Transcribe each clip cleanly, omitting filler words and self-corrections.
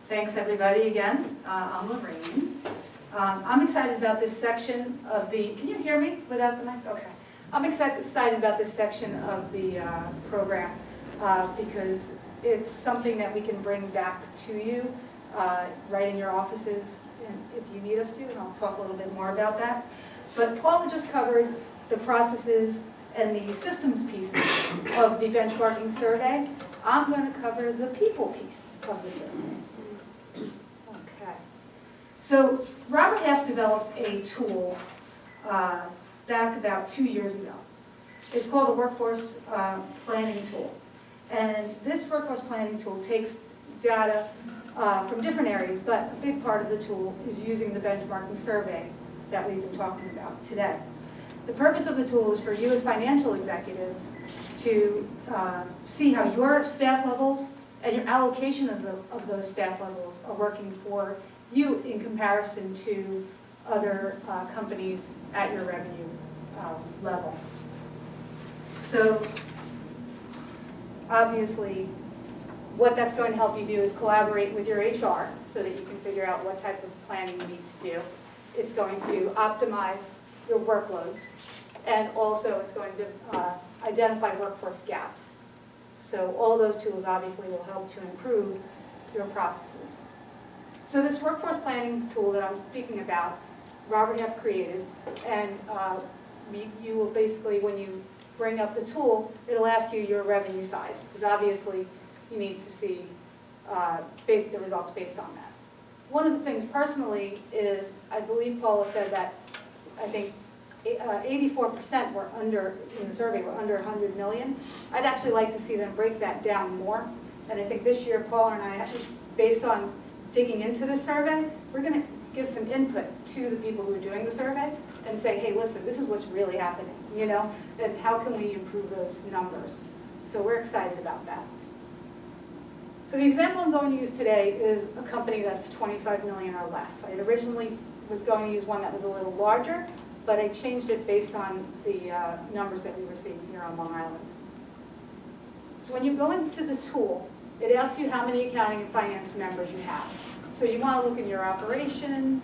Thanks, everybody, again. I'm Lorraine. I'm excited about this section of the, can you hear me without the mic? Okay. I'm excited about this section of the program because it's something that we can bring back to you right in your offices if you need us to, and I'll talk a little bit more about that. But Paula just covered the processes and the systems pieces of the benchmarking survey. I'm going to cover the people piece of the survey. Okay. So Robert Half developed a tool back about 2 years ago. It's called a workforce planning tool. And this workforce planning tool takes data from different areas, but a big part of the tool is using the benchmarking survey that we've been talking about today. The purpose of the tool is for you as financial executives to see how your staff levels and your allocation of those staff levels are working for you in comparison to other companies at your revenue level. So obviously, what that's going to help you do is collaborate with your HR so that you can figure out what type of planning you need to do. It's going to optimize your workloads, and also it's going to identify workforce gaps. So all those tools obviously will help to improve your processes. So this workforce planning tool that I'm speaking about, Robert Half created, and you will basically, when you bring up the tool, it'll ask you your revenue size, because obviously you need to see the results based on that. One of the things personally is, I believe Paula said that, I think 84% were under, in the survey, were under 100 million. I'd actually like to see them break that down more. And I think this year, Paula and I, based on digging into the survey, we're going to give some input to the people who are doing the survey and say, hey, listen, this is what's really happening, you know, and how can we improve those numbers? So we're excited about that. So the example I'm going to use today is a company that's 25 million or less. I originally was going to use one that was a little larger, but I changed it based on the numbers that we were seeing here on Long Island. So when you go into the tool, it asks you how many accounting and finance members you have. So you want to look in your operations,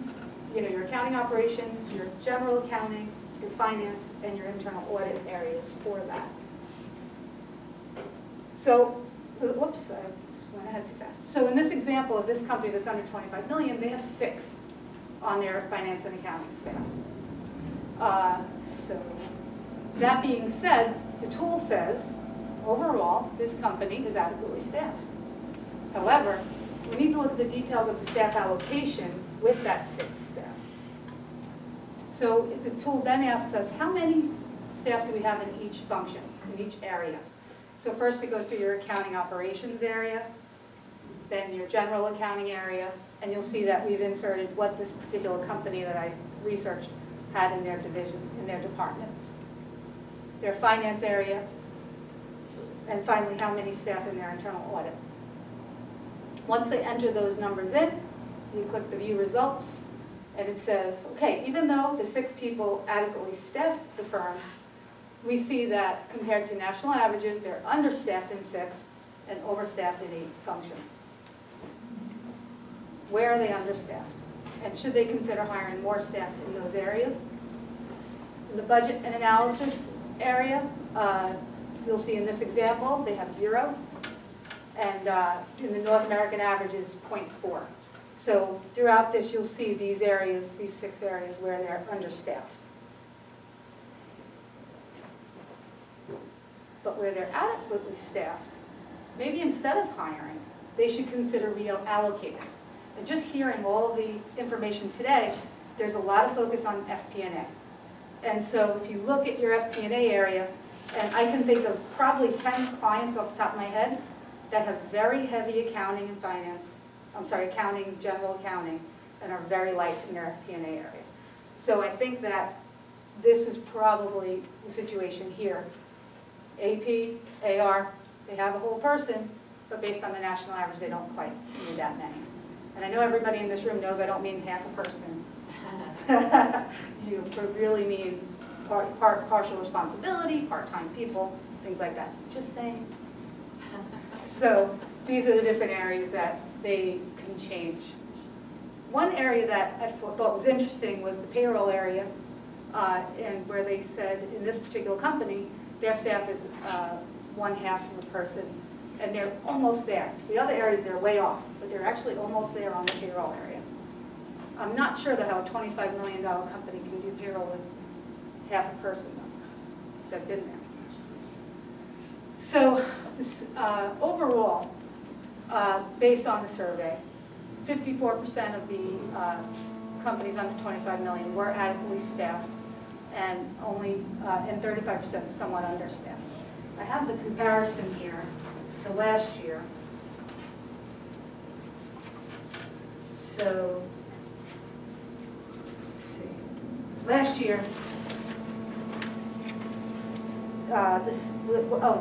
you know, your accounting operations, your general accounting, your finance, and your internal audit areas for that. So, whoops, I went ahead too fast. So in this example of this company that's under 25 million, they have 6 on their finance and accounting staff. So that being said, the tool says, overall, this company is adequately staffed. However, we need to look at the details of the staff allocation with that 6 staff. So the tool then asks us, how many staff do we have in each function, in each area? So first it goes to your accounting operations area, then your general accounting area, and you'll see that we've inserted what this particular company that I researched had in their division, in their departments. Their finance area, and finally how many staff in their internal audit. Once they enter those numbers in, you click the view results, and it says, okay, even though the 6 people adequately staffed the firm, we see that compared to national averages, they're understaffed in 6 and overstaffed in 8 functions. Where are they understaffed? And should they consider hiring more staff in those areas? In the budget and analysis area, you'll see in this example, they have 0. And in the North American average is 0.4. So throughout this, you'll see these areas, these 6 areas where they're understaffed. But where they're adequately staffed, maybe instead of hiring, they should consider reallocating. And just hearing all of the information today, there's a lot of focus on FP&A. And so if you look at your FP&A area, and I can think of probably 10 clients off the top of my head that have very heavy accounting and finance, accounting, general accounting, and are very light in their FP&A area. So I think that this is probably the situation here. AP, AR, they have a whole person, but based on the national average, they don't quite need that many. And I know everybody in this room knows I don't mean half a person. You really mean partial responsibility, part-time people, things like that. Just saying. So these are the different areas that they can change. One area that I thought was interesting was the payroll area, and where they said in this particular company, their staff is 1/2 of a person, and they're almost there. The other areas, they're way off, but they're actually almost there on the payroll area. I'm not sure that how a $25 million company can do payroll with 1/2 a person, though, because I've been there. So this, overall, based on the survey, 54% of the companies under 25 million were adequately staffed, and only and 35% somewhat understaffed. I have the comparison here to last year. So, let's see. Last year,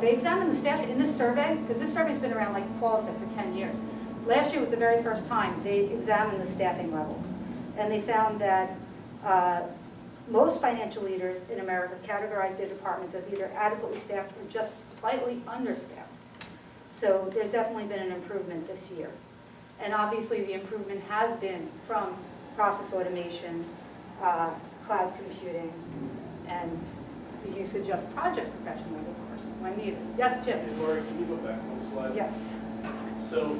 they examined the staff in this survey, because this survey's been around, like Paul said, for 10 years. Last year was the very first time they examined the staffing levels, and they found that most financial leaders in America categorize their departments as either adequately staffed or just slightly understaffed. So there's definitely been an improvement this year. And obviously the improvement has been from process automation, cloud computing, and the usage of project professionals, of course, when needed. Yes, Jim? Hey, Lori, can you go back one slide? Yes. So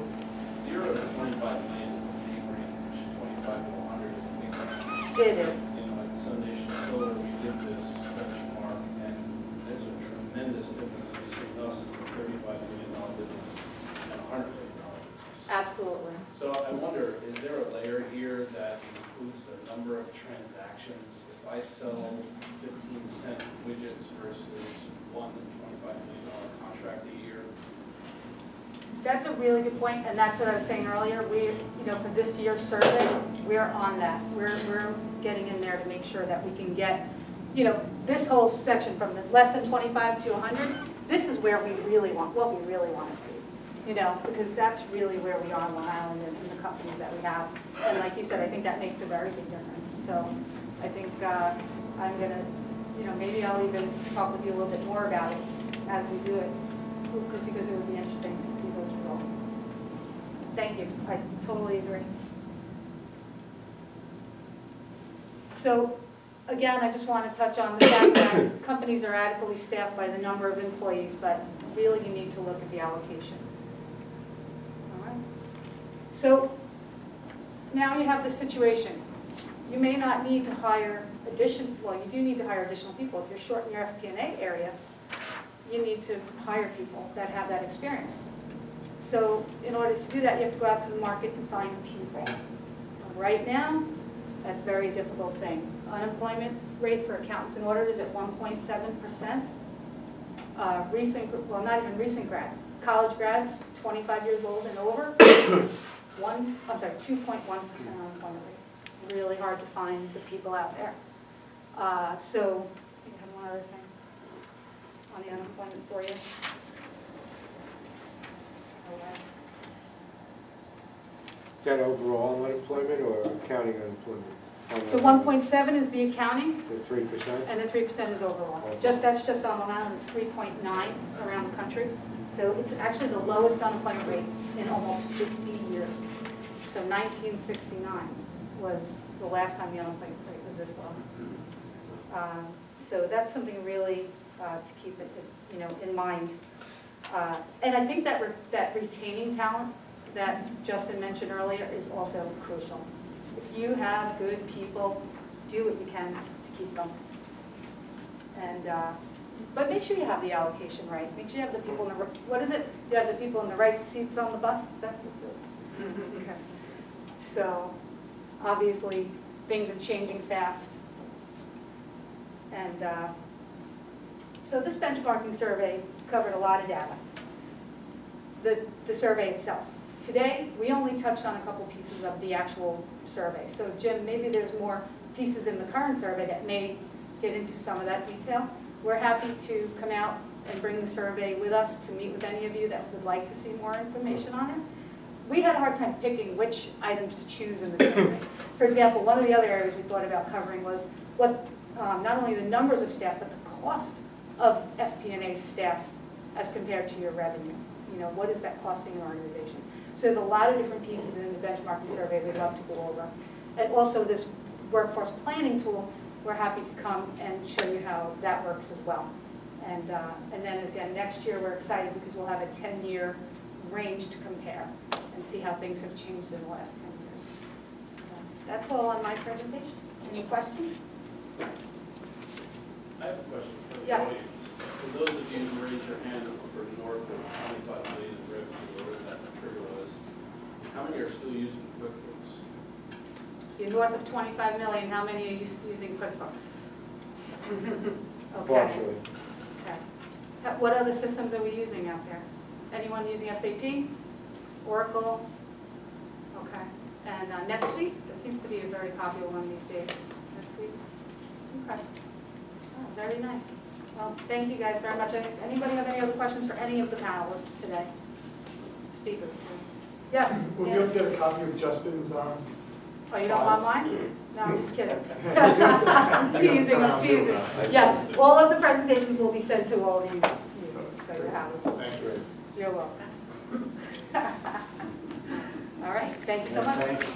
0 to 25 million is the big range, 25 to 100 is the big range. It is. You know, at Foundation Solar, we did this benchmark, and there's a tremendous difference between us and a $35 million business and a $100 million business. Absolutely. So I wonder, is there a layer here that includes the number of transactions? If I sell 15-cent widgets versus $1 to $25 million contract a year? That's a really good point, and that's what I was saying earlier. We, for this year's survey, we're on that. We're getting in there to make sure that we can get, this whole section from the less than 25 to 100. This is where we really want, what we really want to see, because that's really where we are on Long Island and the companies that we have. And like you said, I think that makes a very big difference. So I think I'm gonna, maybe I'll even talk with you a little bit more about it as we do it, because it would be interesting to see those results. Thank you. I totally agree. So again, I just want to touch on the fact that companies are adequately staffed by the number of employees, but really you need to look at the allocation. All right. So now you have the situation. You may not need to hire you do need to hire additional people. If you're short in your FP&A area, you need to hire people that have that experience. So in order to do that, you have to go out to the market and find people. Right now, that's a very difficult thing. Unemployment rate for accountants and auditors at 1.7%. Not even recent grads. College grads, 25 years old and over, 2.1% unemployment rate. Really hard to find the people out there. So, I have one other thing on the unemployment for you. Is that overall unemployment or accounting unemployment? The 1.7 is the accounting, The 3%? and the 3% is overall. That's just on Long Island. It's 3.9 around the country. So it's actually the lowest unemployment rate in almost 50 years. So 1969 was the last time the unemployment rate was this low. So that's something really to keep in mind. And I think that retaining talent that Justin mentioned earlier is also crucial. If you have good people, do what you can to keep them. And but make sure you have the allocation right. Make sure you have the people in the what is it? You have the people in the right seats on the bus. Is that what it is? Okay. So obviously things are changing fast. And so this benchmarking survey covered a lot of data. The survey itself. Today, we only touched on a couple pieces of the actual survey. So Jim, maybe there's more pieces in the current survey that may get into some of that detail. We're happy to come out and bring the survey with us to meet with any of you that would like to see more information on it. We had a hard time picking which items to choose in the survey. For example, one of the other areas we thought about covering was what not only the numbers of staff, but the cost of FP&A staff as compared to your revenue. What is that costing your organization? So there's a lot of different pieces in the benchmarking survey we'd love to go over. And also this workforce planning tool, we're happy to come and show you how that works as well. And then again, next year we're excited because we'll have a 10-year range to compare and see how things have changed in the last 10 years. So that's all on my presentation. Any questions? I have a question for the Yes. audience. For those of you who raised your hand for north of 25 million in revenue, or whatever that figure was, how many are still using QuickBooks? You're north of 25 million, how many are you using QuickBooks? Okay. Partially. Okay. What other systems are we using out there? Anyone using SAP? Oracle? Okay. And NetSuite? That seems to be a very popular one these days. NetSuite? Okay. Oh, very nice. Well, thank you guys very much. Anybody have any other questions for any of the panelists today? Speakers? Yes? Will you get a copy of Justin's? Oh, you don't want slides? mine? No, I'm just kidding. I'm teasing, I'm teasing. Yes, all of the presentations will be sent to all of you, so you have it. Thank you. You're welcome. All right, thank you so much. Thanks.